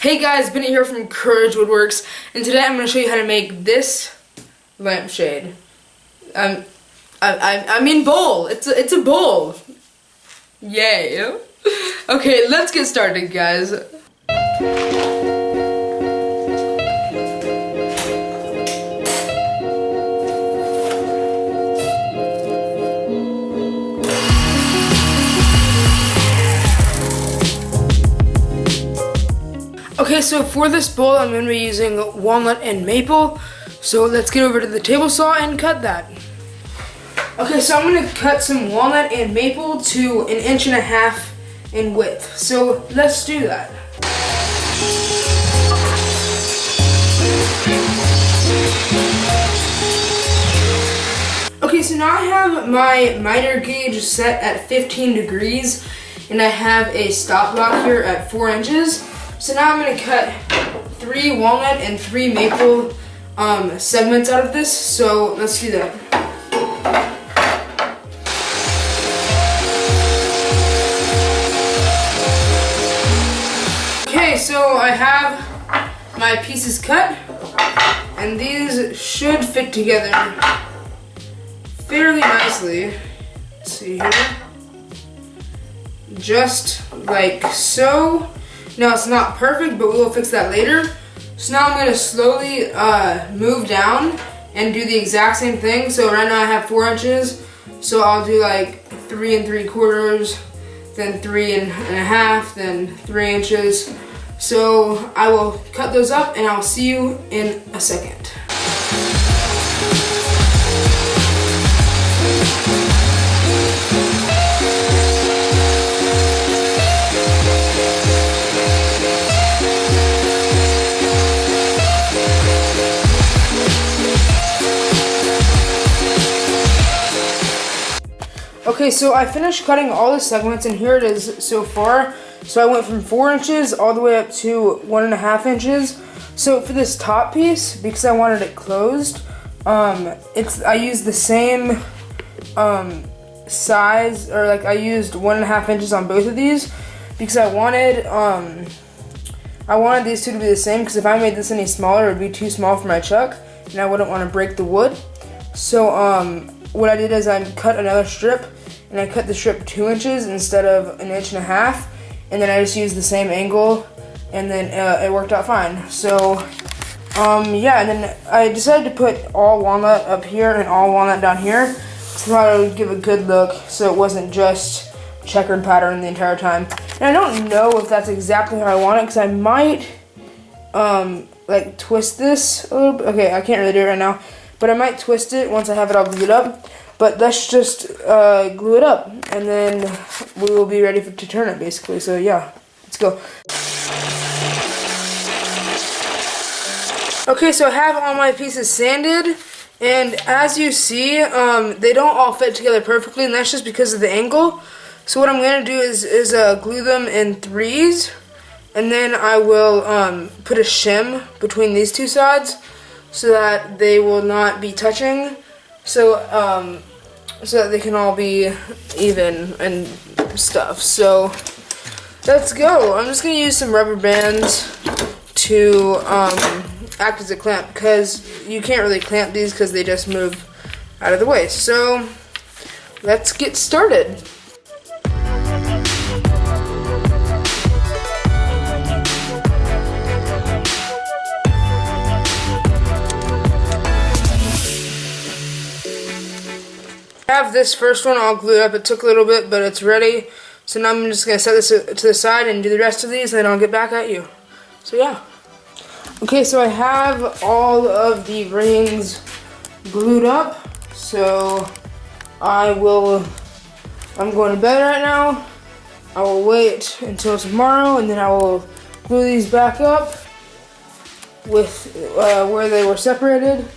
Hey guys, Bennett here from Courage WoodWorks, and today I'm going to show you how to make this lampshade. I mean bowl. It's a bowl. Yay. Okay, let's get started, guys. Okay, so for this bowl, I'm going to be using walnut and maple. So let's get over to the table saw and cut that. Okay, so I'm going to cut some walnut and maple to 1.5 inches in width. So let's do that. Okay, so now I have my miter gauge set at 15 degrees, and I have a stop block here at 4 inches. So now I'm going to cut 3 walnut and 3 maple segments out of this, so let's do that. Okay, so I have my pieces cut, and these should fit together fairly nicely. Let's see here. Just like so. Now it's not perfect, but we will fix that later. So now I'm going to slowly move down and do the exact same thing. So right now I have 4 inches, so I'll do like 3 3/4, then 3 1/2, then 3 inches. So I will cut those up and I'll see you in a second. Okay, so I finished cutting all the segments, and here it is so far. So I went from 4 inches all the way up to 1.5 inches. So for this top piece, because I wanted it closed, I used the same size, or like I used 1.5 inches on both of these, because I wanted these two to be the same, because if I made this any smaller, it would be too small for my chuck, and I wouldn't want to break the wood. So what I did is I cut another strip, and I cut the strip 2 inches instead of 1.5 inches, and then I just used the same angle, and then it worked out fine. So yeah, and then I decided to put all walnut up here and all walnut down here, so I thought it would give a good look, so it wasn't just checkered pattern the entire time. And I don't know if that's exactly how I want it, because I might like twist this a little bit. Okay, I can't really do it right now, but I might twist it once I have it all glued up. But let's just glue it up, and then we will be ready to turn it, basically. So yeah, let's go. Okay, so I have all my pieces sanded, and as you see, they don't all fit together perfectly, and that's just because of the angle. So what I'm going to do is glue them in 3s, and then I will put a shim between these two sides, so that they will not be touching, so that they can all be even and stuff. So let's go. I'm just gonna use some rubber bands to act as a clamp, because you can't really clamp these because they just move out of the way. So let's get started. I have this first one all glued up. It took a little bit, but it's ready. So now I'm just going to set this to the side and do the rest of these, and then I'll get back at you. So yeah. Okay, so I have all of the rings glued up. So I'm going to bed right now. I will wait until tomorrow, and then I will glue these back up with where they were separated.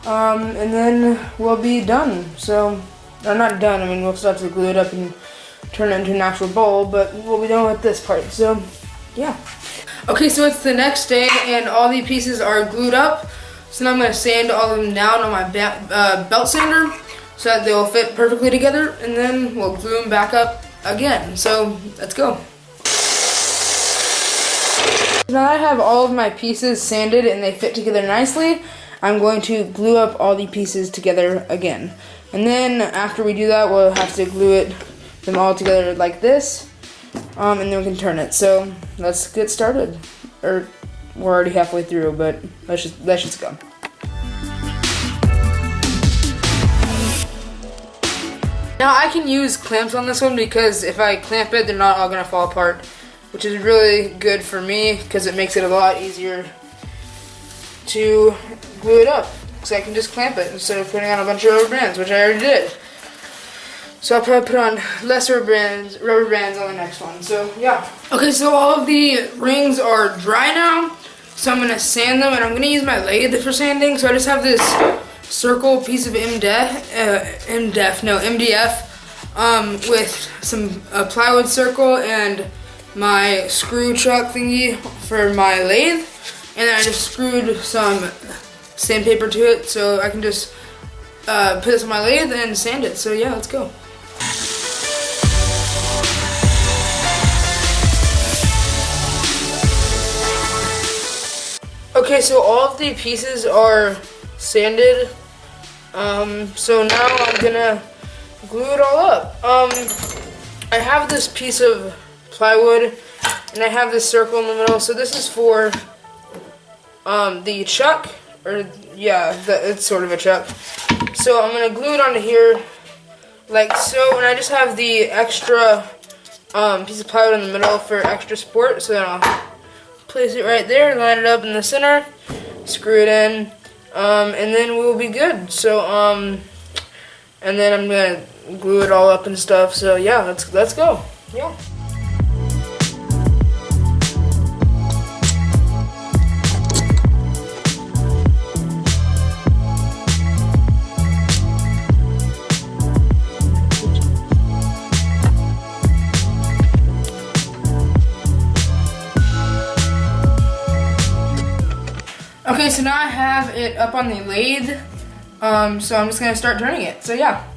And then we'll be done. So, or not done, I mean we'll start to glue it up and turn it into an actual bowl, but we'll be done with this part, so yeah. Okay, so it's the next day and all the pieces are glued up, so now I'm going to sand all of them down on my belt sander so that they will fit perfectly together, and then we'll glue them back up again. So let's go. So now that I have all of my pieces sanded and they fit together nicely, I'm going to glue up all the pieces together again. And then after we do that, we'll have to glue them all together like this, and then we can turn it. So let's get started. Or we're already halfway through, but let's just go. Now I can use clamps on this one because if I clamp it, they're not all gonna fall apart, which is really good for me because it makes it a lot easier to glue it up. So I can just clamp it instead of putting on a bunch of rubber bands, which I already did. So I'll probably put on less rubber bands on the next one. So yeah. Okay, so all of the rings are dry now. So I'm gonna sand them, and I'm gonna use my lathe for sanding. So I just have this circle piece of MDF with some plywood circle and my screw chuck thingy for my lathe, and then I just screwed some sandpaper to it so I can just put this on my lathe and sand it. So yeah, let's go. Okay, so all of the pieces are sanded. So now I'm gonna glue it all up. I have this piece of plywood and I have this circle in the middle. So this is for the chuck, or yeah, it's sort of a chuck. So I'm gonna glue it onto here like so, and I just have the extra piece of plywood in the middle for extra support. So then I'll place it right there, line it up in the center, screw it in, and then we'll be good. So and then I'm gonna glue it all up and stuff. So yeah, let's go. Yeah. Okay, so now I have it up on the lathe, so I'm just gonna start turning it. So yeah.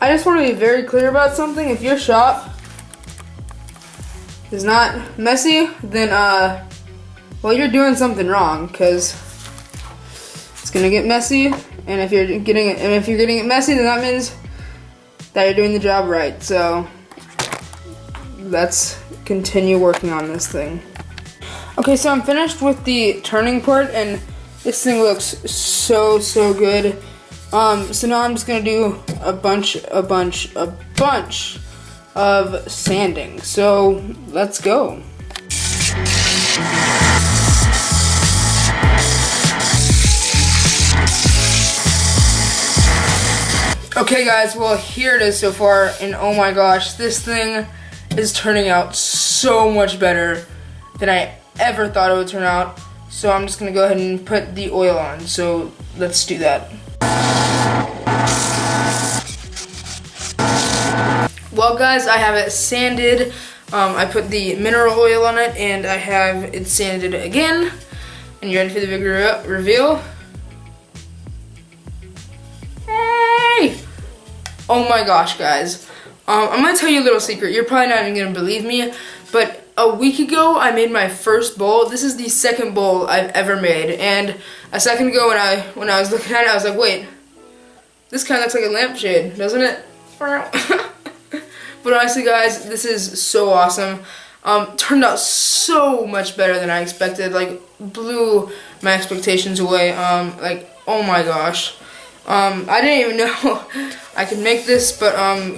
I just want to be very clear about something. If your shop is not messy, then well, you're doing something wrong, because it's gonna get messy. And if you're getting it messy, then that means that you're doing the job right. So let's continue working on this thing. Okay, so I'm finished with the turning part, and this thing looks so good. So now I'm just gonna do a bunch of sanding. So let's go. Okay guys, well here it is so far, and oh my gosh, this thing is turning out so much better than I ever thought it would turn out. So I'm just gonna go ahead and put the oil on. So let's do that. Well guys, I have it sanded. I put the mineral oil on it, and I have it sanded again. And you ready for the big reveal? Hey! Oh my gosh guys. I'm gonna tell you a little secret. You're probably not even gonna believe me, but a week ago I made my first bowl. This is the second bowl I've ever made, and a second ago when I was looking at it, I was like, wait, this kind of looks like a lampshade, doesn't it? But honestly guys, this is so awesome. Turned out so much better than I expected. Like, blew my expectations away. Like, oh my gosh. I didn't even know I could make this, but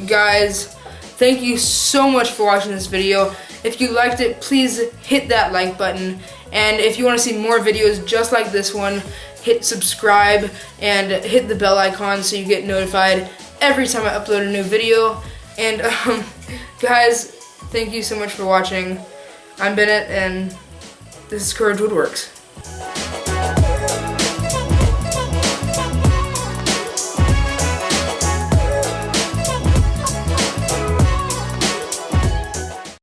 guys, thank you so much for watching this video. If you liked it, please hit that like button, and if you want to see more videos just like this one, hit subscribe and hit the bell icon so you get notified every time I upload a new video. And guys, thank you so much for watching. I'm Bennett, and this is Courage WoodWorks.